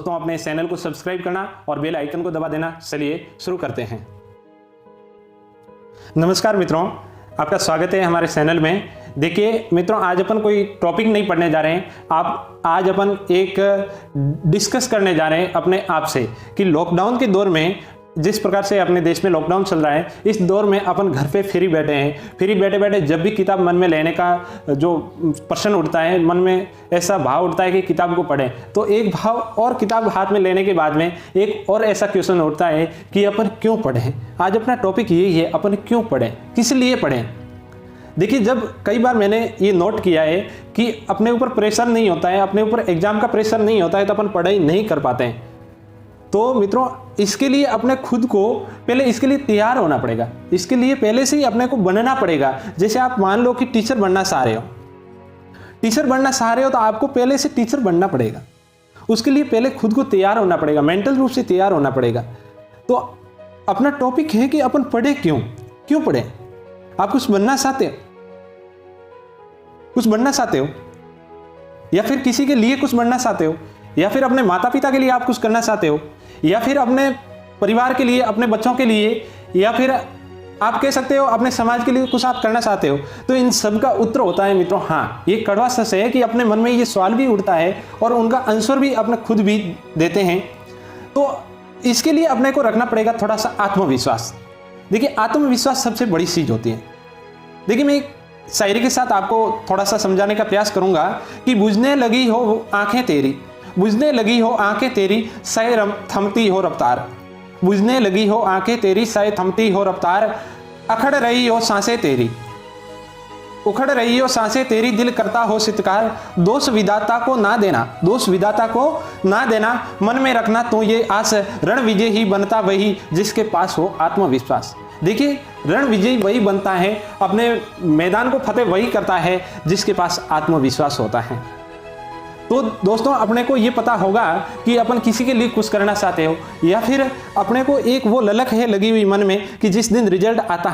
दोस्तों अपने चैनल को सब्सक्राइब करना और बेल आइकन को दबा देना। चलिए शुरू करते हैं। नमस्कार मित्रों, आपका स्वागत है हमारे चैनल में। देखिए मित्रों, आज अपन कोई टॉपिक नहीं पढ़ने जा रहे हैं। आज अपन एक डिस्कस करने जा रहे हैं अपने आप से कि लॉकडाउन के दौर में जिस प्रकार से अपने देश में लॉकडाउन चल रहा है, इस दौर में अपन घर पे फ्री बैठे हैं। फ्री बैठे बैठे जब भी किताब मन में लेने का जो प्रश्न उठता है, मन में ऐसा भाव उठता है कि किताब को पढ़ें, तो एक भाव और किताब हाथ में लेने के बाद में एक और ऐसा क्वेश्चन उठता है कि अपन क्यों पढ़ें। आज अपना टॉपिक यही है, अपन क्यों पढ़ें, किस लिए पढ़ें। देखिए, जब कई बार मैंने ये नोट किया है कि अपने ऊपर प्रेशर नहीं होता है, अपने ऊपर एग्जाम का प्रेशर नहीं होता है, तो अपन पढ़ाई नहीं कर पाते हैं। तो मित्रों, इसके लिए अपने खुद को पहले इसके लिए तैयार होना पड़ेगा। इसके लिए पहले से ही अपने को बनना पड़ेगा। जैसे आप मान लो कि टीचर बनना चाह रहे हो, तो आपको पहले से टीचर बनना पड़ेगा। उसके लिए पहले खुद को तैयार होना पड़ेगा, मेंटल रूप से तैयार होना पड़ेगा। तो अपना टॉपिक है कि अपन पढ़े क्यों पढ़े। आप कुछ बनना चाहते हो, या फिर किसी के लिए कुछ बनना चाहते हो, या फिर अपने माता पिता के लिए आप कुछ करना चाहते हो, या फिर अपने परिवार के लिए, अपने बच्चों के लिए, या फिर आप कह सकते हो अपने समाज के लिए कुछ आप करना चाहते हो। तो इन सब का उत्तर होता है मित्रों, हाँ, ये कड़वा सच है कि अपने मन में ये सवाल भी उठता है और उनका आंसर भी अपने खुद भी देते हैं। तो इसके लिए अपने को रखना पड़ेगा थोड़ा सा आत्मविश्वास। देखिए, आत्मविश्वास सबसे बड़ी चीज होती है। देखिए, मैं एक शायरी के साथ आपको थोड़ा सा समझाने का प्रयास करूंगा कि बुझने लगी हो आंखें तेरी, बुझने लगी हो आंखें तेरी, शायद थमती हो रफ्तार। बुझने लगी हो आंखें तेरी, शायद थमती हो रफ्तार। अखड़ रही हो सांसें तेरी, उखड़ रही हो सांसें तेरी, दिल करता हो सितकार। दोष विधाता को ना देना, मन में रखना तो ये आस। रण विजय ही बनता वही जिसके पास हो आत्मविश्वास। देखिए, रण विजयी वही बनता है, अपने मैदान को फतेह वही करता है जिसके पास आत्मविश्वास होता है। तो दोस्तों, अपने को ये पता होगा कि अपन किसी के लिए कुछ करना चाहते हो, या फिर अपने को एक वो ललक है लगी हुई मन में कि जिस दिन रिजल्ट आता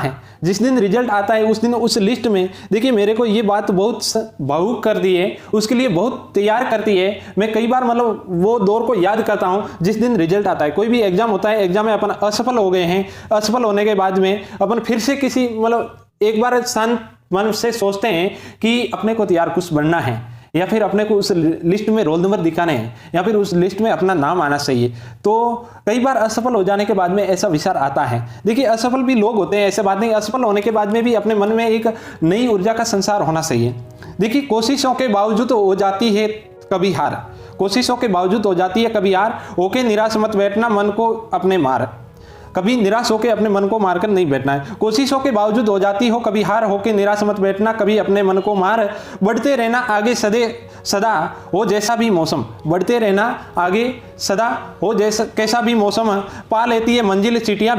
है उस दिन उस लिस्ट में, देखिए मेरे को ये बात बहुत भावुक कर दी है, उसके लिए बहुत तैयार करती है। मैं कई बार मतलब वो दौर को याद करता हूँ जिस दिन रिजल्ट आता है। कोई भी एग्जाम होता है, एग्जाम में अपन असफल हो गए हैं, असफल होने के बाद में अपन फिर से किसी एक बार शांत मन से सोचते हैं कि अपने को तैयार कुछ बनना है, या फिर अपने को उस लिस्ट में रोल नंबर दिखाने हैं, या फिर उस लिस्ट में अपना नाम आना चाहिए। तो कई बार असफल हो जाने के बाद में ऐसा विचार आता है। देखिए, असफल भी लोग होते हैं, ऐसे बात नहीं। असफल होने के बाद में भी अपने मन में एक नई ऊर्जा का संचार होना चाहिए। देखिए, कोशिशों के बावजूद हो जाती है कभी हार, होके निराश मत बैठना, मन को अपने मार। कभी निराश होकर अपने मन को मारकर नहीं बैठना है। कोशिशों के बावजूद हो जाती हो कभी हार, होके निराश मत बैठना, कभी अपने मन को मार। बढ़ते रहना आगे सदा हो जैसा भी मौसम, बढ़ते रहना आगे सदा हो जैसा कैसा भी मौसम। पा लेती है मंजिल चिटियां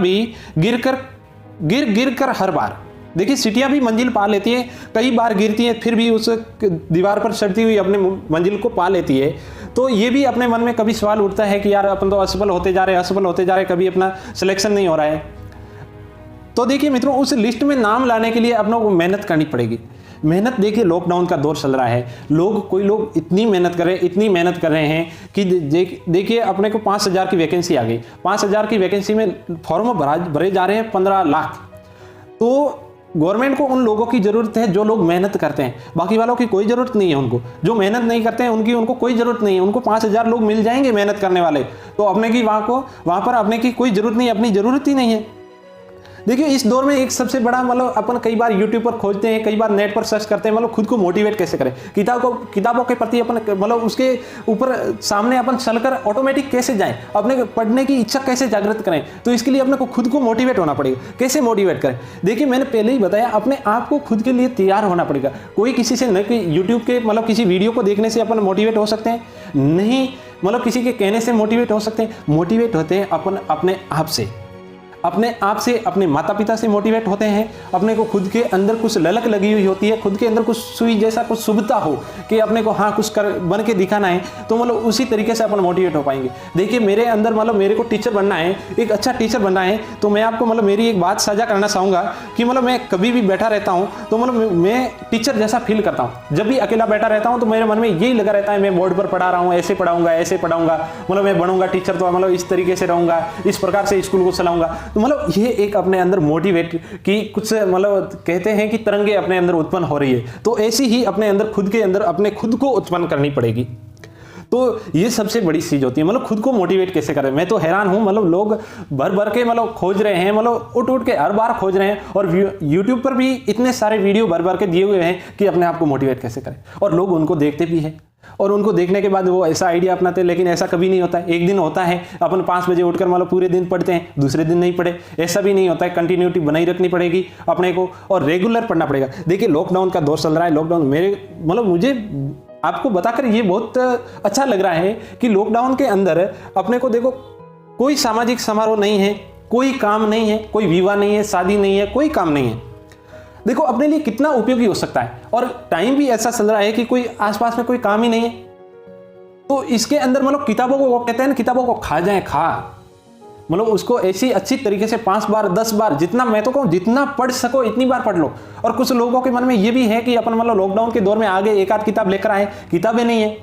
भी, गिर कर हर बार। देखिए, सीटियां भी मंजिल पा लेती है, कई बार गिरती है, फिर भी उस दीवार पर चढ़ती हुई अपने मंजिल को पा लेती है। तो ये भी अपने मन में कभी सवाल उठता है कि यार अपन तो असफल होते जा रहे हैं, कभी अपना सिलेक्शन नहीं हो रहा है। तो देखिए मित्रों, उस लिस्ट में नाम लाने के लिए अपनों को मेहनत करनी पड़ेगी। मेहनत, देखिए लॉकडाउन का दौर चल रहा है, कोई लोग इतनी मेहनत कर रहे हैं कि देखिए अपने को 5000 की वैकेंसी आ गई। 5000 की वैकेंसी में फॉर्म भरे जा रहे हैं 15 लाख। तो गवर्नमेंट को उन लोगों की जरूरत है जो लोग मेहनत करते हैं, बाकी वालों की कोई जरूरत नहीं है। उनको जो मेहनत नहीं करते हैं उनको कोई जरूरत नहीं है। उनको 5000 लोग मिल जाएंगे मेहनत करने वाले, तो अपने की वहां पर अपने की कोई जरूरत नहीं है, अपनी जरूरत ही नहीं है। देखिए, इस दौर में एक सबसे बड़ा अपन कई बार यूट्यूब पर खोजते हैं, कई बार नेट पर सर्च करते हैं, खुद को मोटिवेट कैसे करें, किताबों के प्रति अपन उसके ऊपर सामने अपन चलकर ऑटोमेटिक कैसे जाएं, अपने पढ़ने की इच्छा कैसे जागृत करें। तो इसके लिए अपने को खुद को मोटिवेट होना पड़ेगा। कैसे मोटिवेट करें? देखिए, मैंने पहले ही बताया, अपने आप को खुद के लिए तैयार होना पड़ेगा। कोई किसी से न कि यूट्यूब के किसी वीडियो को देखने से अपन मोटिवेट हो सकते हैं नहीं, किसी के कहने से मोटिवेट हो सकते हैं। मोटिवेट होते हैं अपन अपने आप से। अपने आप से, अपने माता पिता से मोटिवेट होते हैं, अपने को खुद के अंदर कुछ ललक लगी हुई होती है, खुद के अंदर कुछ सुई जैसा कुछ शुभता हो कि अपने को हाँ कुछ कर बन के दिखाना है, तो मतलब उसी तरीके से अपन मोटिवेट हो पाएंगे। देखिए मेरे अंदर मतलब मेरे को टीचर बनना है, एक अच्छा टीचर बनना है, तो मैं आपको मतलब मेरी एक बात साझा करना चाहूँगा कि मतलब मैं कभी भी बैठा रहता हूँ तो मतलब मैं टीचर जैसा फील करता हूँ। जब भी अकेला बैठा रहता हूँ तो मेरे मन में यही लगा रहता है, मैं बोर्ड पर पढ़ा रहा हूँ, ऐसे पढ़ाऊंगा, ऐसे पढ़ाऊंगा, मतलब मैं बनूंगा टीचर तो मतलब इस तरीके से रहूंगा, इस प्रकार से स्कूल को चलाऊंगा। तो मतलब ये एक अपने अंदर मोटिवेट की कुछ मतलब कहते हैं कि तरंगे अपने अंदर उत्पन्न हो रही है, तो ऐसी ही अपने अंदर खुद के अंदर अपने खुद को उत्पन्न करनी पड़ेगी। तो ये सबसे बड़ी चीज होती है, मतलब खुद को मोटिवेट कैसे करें। मैं तो हैरान हूं, मतलब लोग भर भर के मतलब खोज रहे हैं, मतलब उठ उठ के हर बार खोज रहे हैं, और यूट्यूब पर भी इतने सारे वीडियो भर भर के दिए हुए हैं कि अपने आप को मोटिवेट कैसे करें, और लोग उनको देखते भी हैं और उनको देखने के बाद वो ऐसा आइडिया अपनाते हैं। लेकिन ऐसा कभी नहीं होता है, एक दिन होता है अपन 5 बजे उठकर मतलब पूरे दिन पढ़ते हैं, दूसरे दिन नहीं पढ़े, ऐसा भी नहीं होता है। कंटिन्यूटी बनाई रखनी पड़ेगी अपने को और रेगुलर पढ़ना पड़ेगा। देखिए लॉकडाउन का दौर चल रहा है, लॉकडाउन मेरे मतलब मुझे आपको बताकर ये बहुत अच्छा लग रहा है कि लॉकडाउन के अंदर अपने को देखो कोई सामाजिक समारोह नहीं है, कोई काम नहीं है, कोई विवाह नहीं है, शादी नहीं है, कोई काम नहीं है। देखो अपने लिए कितना उपयोगी हो सकता है, और टाइम भी ऐसा चल रहा है कि कोई आसपास में कोई काम ही नहीं है। तो इसके अंदर मतलब किताबों को कहते हैं ना, किताबों को खा जाए खा, मतलब उसको ऐसी अच्छी तरीके से 5 बार 10 बार, जितना मैं तो कहूँ जितना पढ़ सको इतनी बार पढ़ लो। और कुछ लोगों के मन में ये भी है कि अपन मतलब लॉकडाउन के दौर में आगे एक आध किताब लेकर आए, किताबें नहीं है।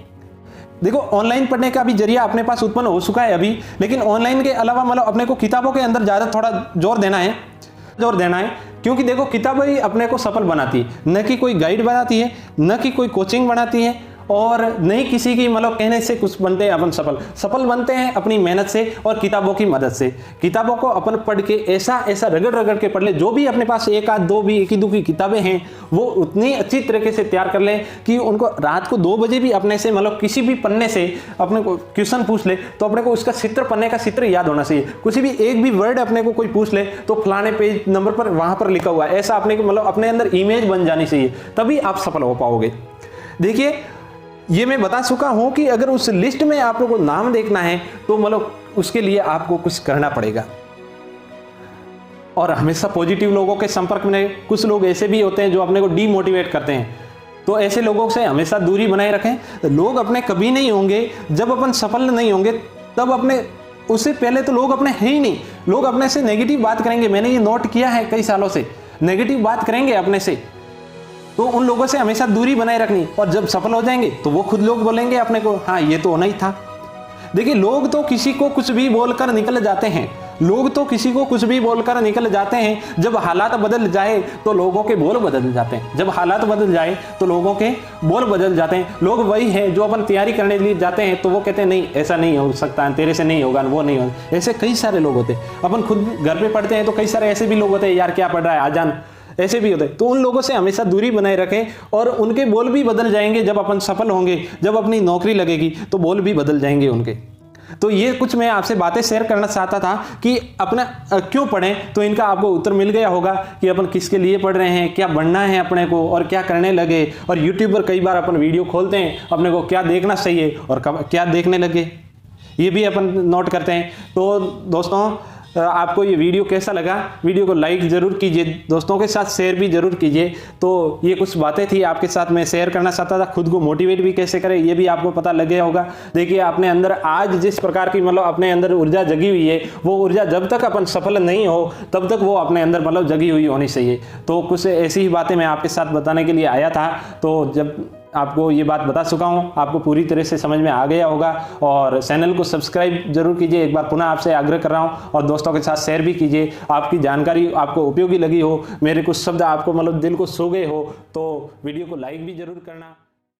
देखो ऑनलाइन पढ़ने का भी जरिया अपने पास उत्पन्न हो चुका है अभी, लेकिन ऑनलाइन के अलावा मतलब अपने को किताबों के अंदर ज़्यादा थोड़ा जोर देना है, क्योंकि देखो किताबें ही अपने को सफल बनाती है, न कि कोई गाइड बनाती है, न कि कोई कोचिंग बनाती है, और नहीं किसी की मतलब कहने से कुछ बनते हैं अपन सफल बनते हैं अपनी मेहनत से और किताबों की मदद से। किताबों को अपन पढ़ के ऐसा रगड़ के पढ़ ले, जो भी अपने पास एक आध दो भी एक ही दो की किताबें हैं वो उतनी अच्छी तरीके से तैयार कर ले कि उनको रात को 2 बजे भी अपने से मतलब किसी भी पन्ने से अपने को क्वेश्चन पूछ ले तो अपने को उसका चित्र, पन्ने का चित्र याद होना चाहिए। कुछ भी एक भी वर्ड अपने को कोई पूछ ले तो फलाने पेज नंबर पर वहां पर लिखा हुआ है, ऐसा अपने को मतलब अपने अंदर इमेज बन जानी चाहिए, तभी आप सफल हो पाओगे। देखिए ये मैं बता चुका हूं कि अगर उस लिस्ट में आप लोगों को नाम देखना है तो मतलब उसके लिए आपको कुछ करना पड़ेगा। और हमेशा पॉजिटिव लोगों के संपर्क में, कुछ लोग ऐसे भी होते हैं जो अपने को डीमोटिवेट करते हैं, तो ऐसे लोगों से हमेशा दूरी बनाए रखें। लोग अपने कभी नहीं होंगे जब अपन सफल नहीं होंगे, तब अपने उससे पहले तो लोग अपने हैं ही नहीं। लोग अपने से नेगेटिव बात करेंगे, मैंने ये नोट किया है कई सालों से, नेगेटिव बात करेंगे अपने से, तो उन लोगों से हमेशा दूरी बनाए रखनी। और जब सफल हो जाएंगे तो वो खुद लोग बोलेंगे अपने को, हाँ ये तो होना ही था। देखिए लोग तो किसी को कुछ भी बोलकर निकल जाते हैं, जब हालात बदल जाए तो लोगों के बोल बदल जाते हैं, लोग वही है जो अपन तैयारी करने के लिए जाते हैं तो वो कहते हैं नहीं ऐसा नहीं हो सकता, तेरे से नहीं होगा, वो नहीं होगा। ऐसे कई सारे लोग होते हैं। अपन खुद घर पे पढ़ते हैं तो कई सारे ऐसे भी लोग होते हैं, यार क्या पढ़ रहा है आजान, ऐसे भी होते हैं। तो उन लोगों से हमेशा दूरी बनाए रखें, और उनके बोल भी बदल जाएंगे जब अपन सफल होंगे, जब अपनी नौकरी लगेगी तो बोल भी बदल जाएंगे उनके। तो ये कुछ मैं आपसे बातें शेयर करना चाहता था कि अपना क्यों पढ़ें, तो इनका आपको उत्तर मिल गया होगा कि अपन किसके लिए पढ़ रहे हैं, क्या बनना है अपने को और क्या करने लगे। और यूट्यूब पर कई बार अपन वीडियो खोलते हैं, अपने को क्या देखना चाहिए और क्या देखने लगे ये भी अपन नोट करते हैं। तो दोस्तों आपको ये वीडियो कैसा लगा, वीडियो को लाइक ज़रूर कीजिए, दोस्तों के साथ शेयर भी ज़रूर कीजिए। तो ये कुछ बातें थी आपके साथ मैं शेयर करना चाहता था। खुद को मोटिवेट भी कैसे करें ये भी आपको पता लग गया होगा। देखिए अपने अंदर आज जिस प्रकार की मतलब अपने अंदर ऊर्जा जगी हुई है, वो ऊर्जा जब तक अपन सफल नहीं हो तब तक वो अपने अंदर मतलब जगी हुई होनी चाहिए। तो कुछ ऐसी ही बातें मैं आपके साथ बताने के लिए आया था। तो जब आपको ये बात बता चुका हूँ, आपको पूरी तरह से समझ में आ गया होगा। और चैनल को सब्सक्राइब जरूर कीजिए, एक बार पुनः आपसे आग्रह कर रहा हूँ, और दोस्तों के साथ शेयर भी कीजिए। आपकी जानकारी आपको उपयोगी लगी हो, मेरे कुछ शब्द आपको मतलब दिल को छू गए हो, तो वीडियो को लाइक भी जरूर करना।